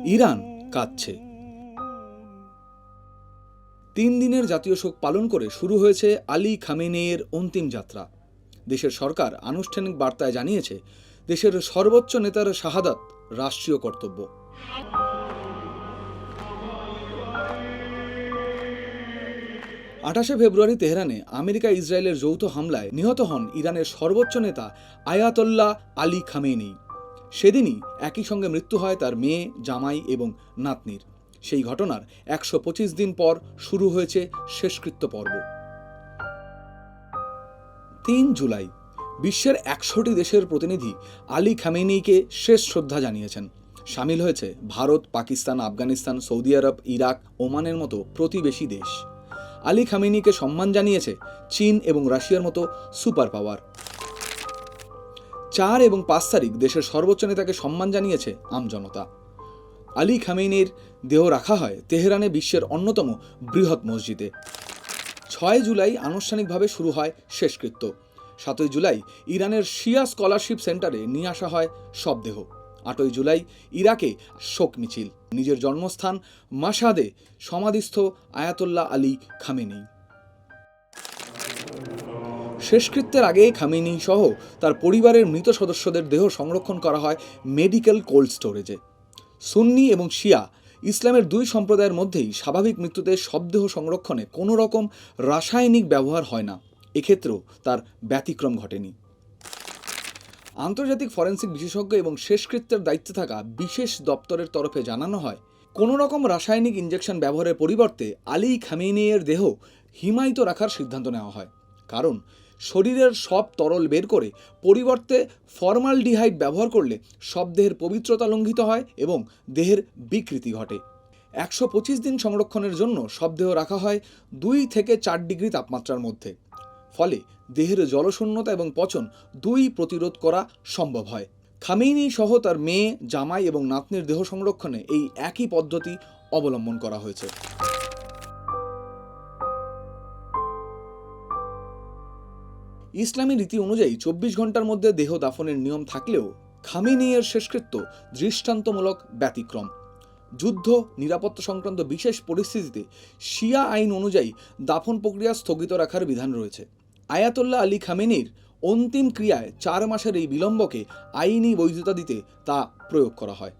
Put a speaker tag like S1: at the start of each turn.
S1: Iran কাঁদছে। 3 দিনের জাতীয় শোক পালন করে শুরু হয়েছে আলী খামেনেইয়ের অন্তিম যাত্রা। দেশের সরকার আনুষ্ঠানিক বার্তায় জানিয়েছে, দেশের সর্বোচ্চ নেতার শাহাদাত রাষ্ট্রীয় কর্তব্য। 28 ফেব্রুয়ারি তেহরানে আমেরিকা ইসরায়েলের যৌথ হামলায় নিহত হন ইরানের সর্বোচ্চ নেতা আয়াতোল্লাহ আলী খামেনেই। সেদিনই একই সঙ্গে মৃত্যু হয় তার মেয়ে, জামাই এবং নাতনির। সেই ঘটনার 125 দিন পর শুরু হয়েছে শেষকৃত্য পর্ব। 3 জুলাই বিশ্বের 100টি দেশের প্রতিনিধি আলী খামেনেইকে শেষ শ্রদ্ধা জানিয়েছেন। সামিল হয়েছে ভারত, পাকিস্তান, আফগানিস্তান, সৌদি আরব, ইরাক, ওমানের মতো প্রতিবেশী দেশ। আলী খামেনেইকে সম্মান জানিয়েছে চীন এবং রাশিয়ার মতো সুপার পাওয়ার। 4 এবং 5 তারিখ দেশের সর্বোচ্চ নেতাকে সম্মান জানিয়েছে আমজনতা। আলী খামেনেইর দেহ রাখা হয় তেহরানে বিশ্বের অন্যতম বৃহৎ মসজিদে। 6 জুলাই আনুষ্ঠানিকভাবে শুরু হয় শেষকৃত্য। 7 জুলাই ইরানের শিয়া স্কলারশিপ সেন্টারে নিয়ে আসা হয় শবদেহ। 8 জুলাই ইরাকে শোক মিছিল। নিজের জন্মস্থান মাশহাদে সমাধিস্থ আয়াতোল্লাহ আলী খামেনেই। শেষকৃত্যের আগে খামেনেই সহ তার পরিবারের মৃত সদস্যদের দেহ সংরক্ষণ করা হয় মেডিকেল কোল্ড স্টোরেজে। সুন্নি এবং শিয়া ইসলামের 2 সম্প্রদায়ের মধ্যেই স্বাভাবিক মৃত্যুতে শবদেহ সংরক্ষণে কোনো রকম রাসায়নিক ব্যবহার হয় না। এক্ষেত্রেও তার ব্যতিক্রম ঘটেনি। আন্তর্জাতিক ফরেন্সিক বিশেষজ্ঞ এবং শেষকৃত্যের দায়িত্বে থাকা বিশেষ দপ্তরের তরফে জানানো হয়, কোনো রকম রাসায়নিক ইনজেকশন ব্যবহারের পরিবর্তে আলী খামেনেইয়ের দেহ হিমায়িত রাখার সিদ্ধান্ত নেওয়া হয়। কারণ শরীরের সব তরল বের করে পরিবর্তে ফর্মালডিহাইড ব্যবহার করলে শবদেহের পবিত্রতা লঙ্ঘিত হয় এবং দেহের বিকৃতি ঘটে। 125 দিন সংরক্ষণের জন্য শবদেহ রাখা হয় 2 থেকে 4 ডিগ্রি তাপমাত্রার মধ্যে। ফলে দেহের জলশূন্যতা এবং পচন 2 প্রতিরোধ করা সম্ভব হয়। খামেনেই সহ তার মেয়ে, জামাই এবং নাতনির দেহ সংরক্ষণে এই একই পদ্ধতি অবলম্বন করা হয়েছে। ইসলামী রীতি অনুযায়ী 24 ঘন্টার মধ্যে দেহ দাফনের নিয়ম থাকলেও খামেনেইয়ের শেষকৃত্য দৃষ্টান্তমূলক ব্যতিক্রম। যুদ্ধ, নিরাপত্তা সংক্রান্ত বিশেষ পরিস্থিতিতে শিয়া আইন অনুযায়ী দাফন প্রক্রিয়া স্থগিত রাখার বিধান রয়েছে। আয়াতোল্লাহ আলী খামেনেইর অন্তিম ক্রিয়ায় 4 মাসের এই বিলম্বকে আইনি বৈধতা দিতে তা প্রয়োগ করা হয়।